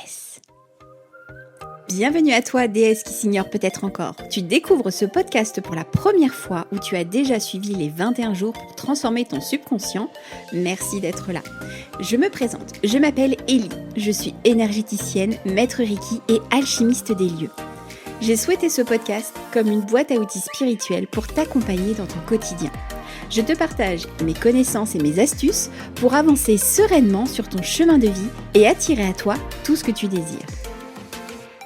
déesse. Bienvenue à toi, déesse qui s'ignore peut-être encore. Tu découvres ce podcast pour la première fois ou tu as déjà suivi les 21 jours pour transformer ton subconscient. Merci d'être là. Je me présente, je m'appelle Ellie. Je suis énergéticienne, maître Reiki et alchimiste des lieux. J'ai souhaité ce podcast comme une boîte à outils spirituelle pour t'accompagner dans ton quotidien. Je te partage mes connaissances et mes astuces pour avancer sereinement sur ton chemin de vie et attirer à toi tout ce que tu désires.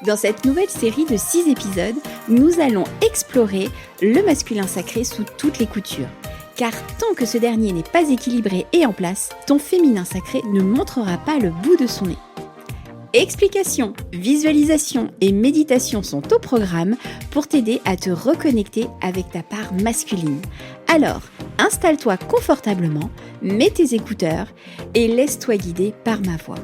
Dans cette nouvelle série de 6 épisodes, nous allons explorer le masculin sacré sous toutes les coutures. Car tant que ce dernier n'est pas équilibré et en place, ton féminin sacré ne montrera pas le bout de son nez. Explications, visualisation et méditation sont au programme pour t'aider à te reconnecter avec ta part masculine. Alors, installe-toi confortablement, mets tes écouteurs et laisse-toi guider par ma voix.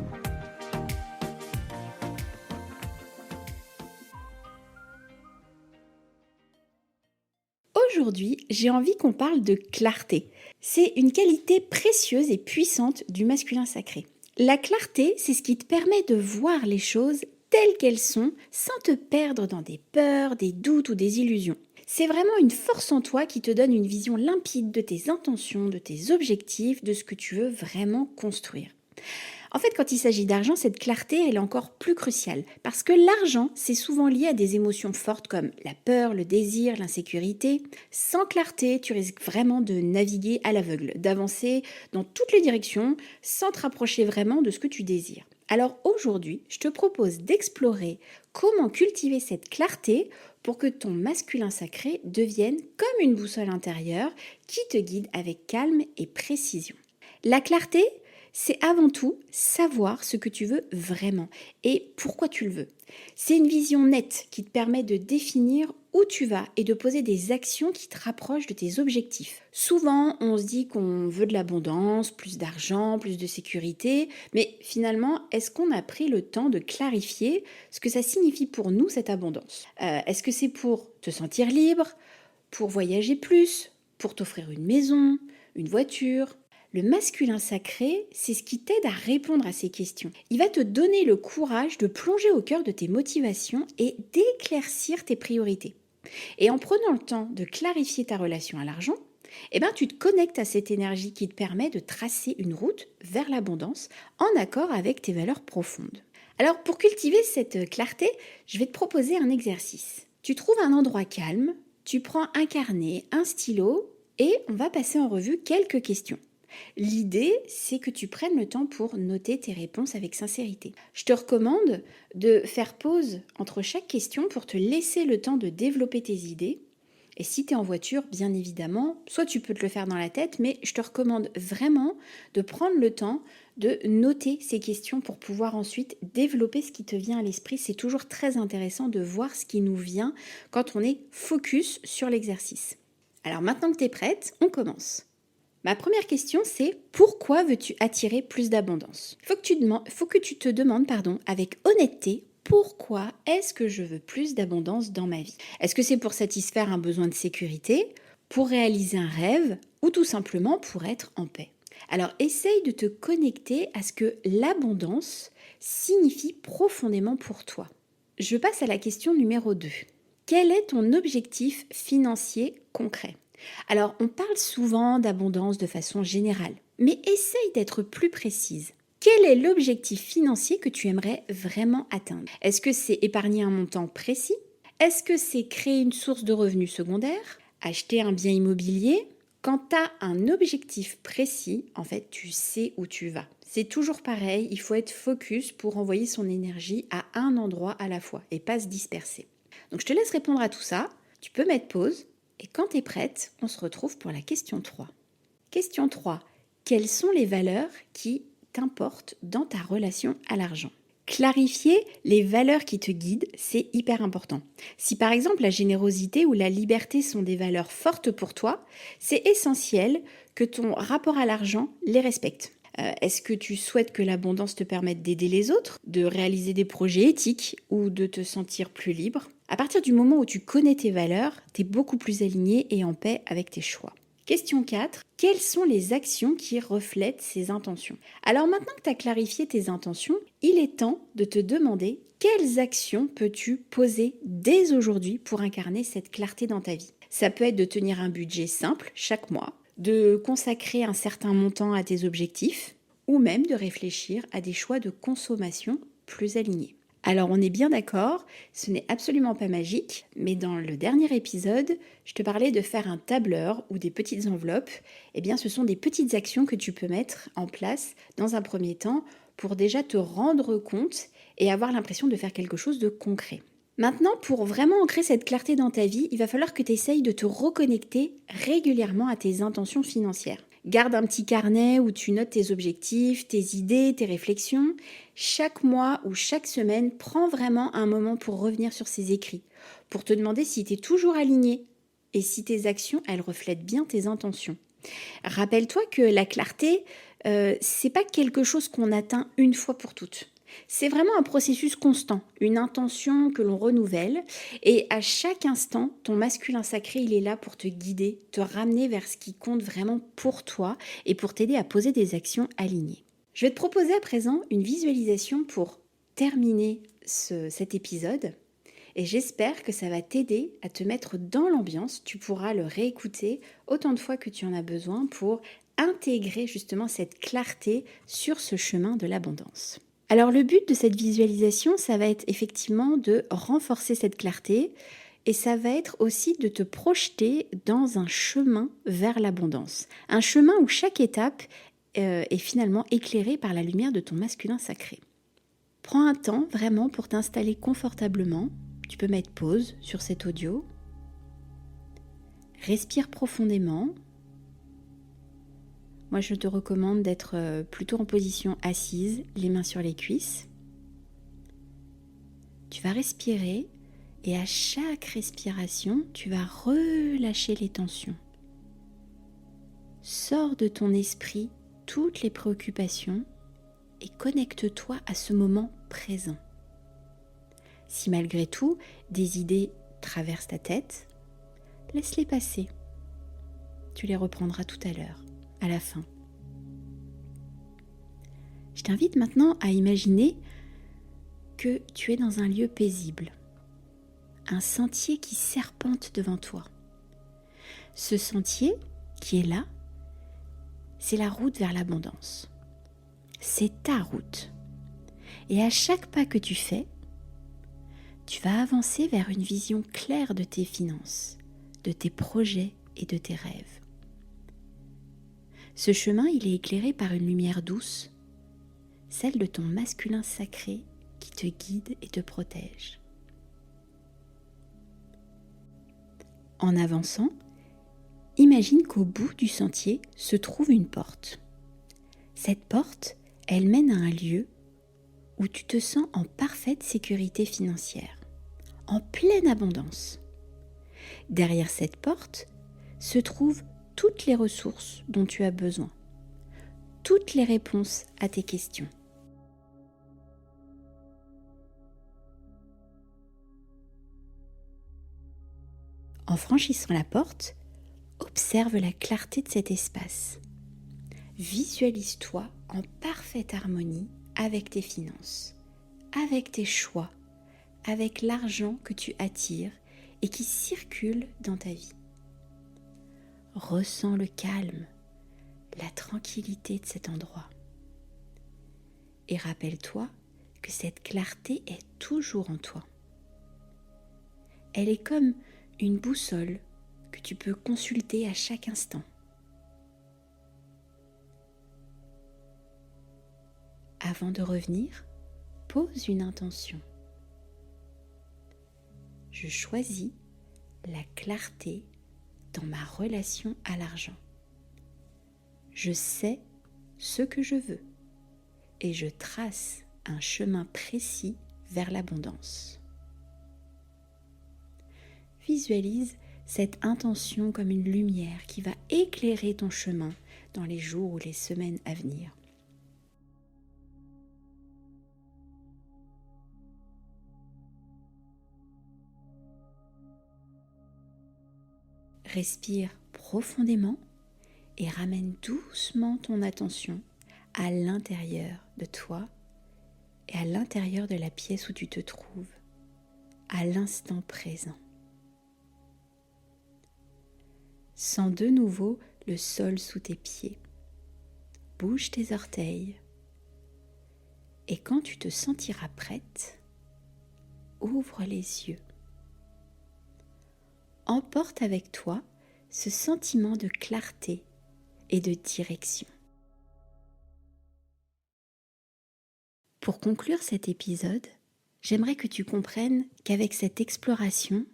Aujourd'hui, j'ai envie qu'on parle de clarté. C'est une qualité précieuse et puissante du masculin sacré. La clarté, c'est ce qui te permet de voir les choses telles qu'elles sont sans te perdre dans des peurs, des doutes ou des illusions. C'est vraiment une force en toi qui te donne une vision limpide de tes intentions, de tes objectifs, de ce que tu veux vraiment construire. En fait, quand il s'agit d'argent, cette clarté, elle est encore plus cruciale. Parce que l'argent, c'est souvent lié à des émotions fortes comme la peur, le désir, l'insécurité. Sans clarté, tu risques vraiment de naviguer à l'aveugle, d'avancer dans toutes les directions sans te rapprocher vraiment de ce que tu désires. Alors aujourd'hui, je te propose d'explorer comment cultiver cette clarté pour que ton masculin sacré devienne comme une boussole intérieure qui te guide avec calme et précision. La clarté, c'est avant tout savoir ce que tu veux vraiment et pourquoi tu le veux. C'est une vision nette qui te permet de définir où tu vas et de poser des actions qui te rapprochent de tes objectifs. Souvent, on se dit qu'on veut de l'abondance, plus d'argent, plus de sécurité, mais finalement, est-ce qu'on a pris le temps de clarifier ce que ça signifie pour nous, cette abondance ? Est-ce que c'est pour te sentir libre, pour voyager plus, pour t'offrir une maison, une voiture ? Le masculin sacré, c'est ce qui t'aide à répondre à ces questions. Il va te donner le courage de plonger au cœur de tes motivations et d'éclaircir tes priorités. Et en prenant le temps de clarifier ta relation à l'argent, tu te connectes à cette énergie qui te permet de tracer une route vers l'abondance en accord avec tes valeurs profondes. Alors pour cultiver cette clarté, je vais te proposer un exercice. Tu trouves un endroit calme, tu prends un carnet, un stylo et on va passer en revue quelques questions. L'idée, c'est que tu prennes le temps pour noter tes réponses avec sincérité. Je te recommande de faire pause entre chaque question pour te laisser le temps de développer tes idées. Et si tu es en voiture, bien évidemment, soit tu peux te le faire dans la tête, mais je te recommande vraiment de prendre le temps de noter ces questions pour pouvoir ensuite développer ce qui te vient à l'esprit. C'est toujours très intéressant de voir ce qui nous vient quand on est focus sur l'exercice. Alors maintenant que tu es prête, on commence. Ma première question, c'est pourquoi veux-tu attirer plus d'abondance ? Faut que tu te demandes avec honnêteté, pourquoi est-ce que je veux plus d'abondance dans ma vie ? Est-ce que c'est pour satisfaire un besoin de sécurité, pour réaliser un rêve ou tout simplement pour être en paix ? Alors essaye de te connecter à ce que l'abondance signifie profondément pour toi. Je passe à la question numéro 2. Quel est ton objectif financier concret ? Alors, on parle souvent d'abondance de façon générale, mais essaye d'être plus précise. Quel est l'objectif financier que tu aimerais vraiment atteindre ? Est-ce que c'est épargner un montant précis ? Est-ce que c'est créer une source de revenus secondaire ? Acheter un bien immobilier ? Quand tu as un objectif précis, en fait, tu sais où tu vas. C'est toujours pareil, il faut être focus pour envoyer son énergie à un endroit à la fois et pas se disperser. Donc, je te laisse répondre à tout ça. Tu peux mettre pause. Et quand tu es prête, on se retrouve pour la question 3. Question 3. Quelles sont les valeurs qui t'importent dans ta relation à l'argent ? Clarifier les valeurs qui te guident, c'est hyper important. Si par exemple la générosité ou la liberté sont des valeurs fortes pour toi, c'est essentiel que ton rapport à l'argent les respecte. Est-ce que tu souhaites que l'abondance te permette d'aider les autres, de réaliser des projets éthiques ou de te sentir plus libre ? À partir du moment où tu connais tes valeurs, tu es beaucoup plus aligné et en paix avec tes choix. Question 4. Quelles sont les actions qui reflètent ces intentions? Alors maintenant que tu as clarifié tes intentions, il est temps de te demander quelles actions peux-tu poser dès aujourd'hui pour incarner cette clarté dans ta vie. Ça peut être de tenir un budget simple chaque mois, de consacrer un certain montant à tes objectifs, ou même de réfléchir à des choix de consommation plus alignés. Alors on est bien d'accord, ce n'est absolument pas magique, mais dans le dernier épisode, je te parlais de faire un tableur ou des petites enveloppes. Eh bien ce sont des petites actions que tu peux mettre en place dans un premier temps pour déjà te rendre compte et avoir l'impression de faire quelque chose de concret. Maintenant, pour vraiment ancrer cette clarté dans ta vie, il va falloir que tu essayes de te reconnecter régulièrement à tes intentions financières. Garde un petit carnet où tu notes tes objectifs, tes idées, tes réflexions. Chaque mois ou chaque semaine, prends vraiment un moment pour revenir sur ces écrits, pour te demander si tu es toujours aligné et si tes actions, elles reflètent bien tes intentions. Rappelle-toi que la clarté, c'est pas quelque chose qu'on atteint une fois pour toutes. C'est vraiment un processus constant, une intention que l'on renouvelle et à chaque instant, ton masculin sacré, il est là pour te guider, te ramener vers ce qui compte vraiment pour toi et pour t'aider à poser des actions alignées. Je vais te proposer à présent une visualisation pour terminer cet épisode et j'espère que ça va t'aider à te mettre dans l'ambiance. Tu pourras le réécouter autant de fois que tu en as besoin pour intégrer justement cette clarté sur ce chemin de l'abondance. Alors le but de cette visualisation, ça va être effectivement de renforcer cette clarté et ça va être aussi de te projeter dans un chemin vers l'abondance. Un chemin où chaque étape est finalement éclairée par la lumière de ton masculin sacré. Prends un temps vraiment pour t'installer confortablement. Tu peux mettre pause sur cet audio. Respire profondément. Moi, je te recommande d'être plutôt en position assise, les mains sur les cuisses. Tu vas respirer et à chaque respiration, tu vas relâcher les tensions. Sors de ton esprit toutes les préoccupations et connecte-toi à ce moment présent. Si malgré tout, des idées traversent ta tête, laisse-les passer. Tu les reprendras tout à l'heure, à la fin. Je t'invite maintenant à imaginer que tu es dans un lieu paisible, un sentier qui serpente devant toi. Ce sentier qui est là, c'est la route vers l'abondance. C'est ta route. Et à chaque pas que tu fais, tu vas avancer vers une vision claire de tes finances, de tes projets et de tes rêves. Ce chemin, il est éclairé par une lumière douce, celle de ton masculin sacré qui te guide et te protège. En avançant, imagine qu'au bout du sentier se trouve une porte. Cette porte, elle mène à un lieu où tu te sens en parfaite sécurité financière, en pleine abondance. Derrière cette porte se trouvent toutes les ressources dont tu as besoin, toutes les réponses à tes questions. En franchissant la porte, observe la clarté de cet espace. Visualise-toi en parfaite harmonie avec tes finances, avec tes choix, avec l'argent que tu attires et qui circule dans ta vie. Ressens le calme, la tranquillité de cet endroit. Et rappelle-toi que cette clarté est toujours en toi. Elle est comme une boussole que tu peux consulter à chaque instant. Avant de revenir, pose une intention. Je choisis la clarté dans ma relation à l'argent. Je sais ce que je veux et je trace un chemin précis vers l'abondance. Visualise cette intention comme une lumière qui va éclairer ton chemin dans les jours ou les semaines à venir. Respire profondément et ramène doucement ton attention à l'intérieur de toi et à l'intérieur de la pièce où tu te trouves, à l'instant présent. Sens de nouveau le sol sous tes pieds. Bouge tes orteils. Et quand tu te sentiras prête, ouvre les yeux. Emporte avec toi ce sentiment de clarté et de direction. Pour conclure cet épisode, j'aimerais que tu comprennes qu'avec cette exploration,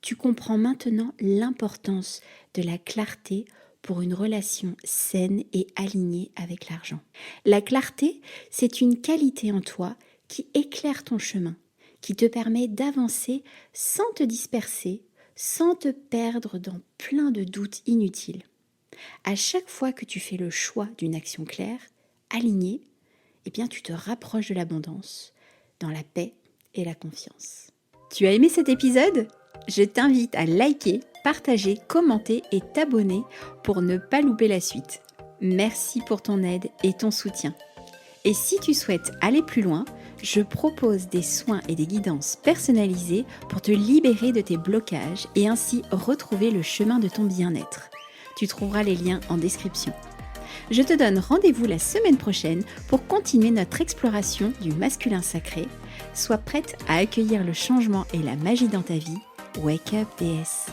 tu comprends maintenant l'importance de la clarté pour une relation saine et alignée avec l'argent. La clarté, c'est une qualité en toi qui éclaire ton chemin, qui te permet d'avancer sans te disperser, sans te perdre dans plein de doutes inutiles. À chaque fois que tu fais le choix d'une action claire, alignée, eh bien tu te rapproches de l'abondance, dans la paix et la confiance. Tu as aimé cet épisode ? Je t'invite à liker, partager, commenter et t'abonner pour ne pas louper la suite. Merci pour ton aide et ton soutien. Et si tu souhaites aller plus loin, je propose des soins et des guidances personnalisées pour te libérer de tes blocages et ainsi retrouver le chemin de ton bien-être. Tu trouveras les liens en description. Je te donne rendez-vous la semaine prochaine pour continuer notre exploration du masculin sacré. Sois prête à accueillir le changement et la magie dans ta vie. Wake up, déesse!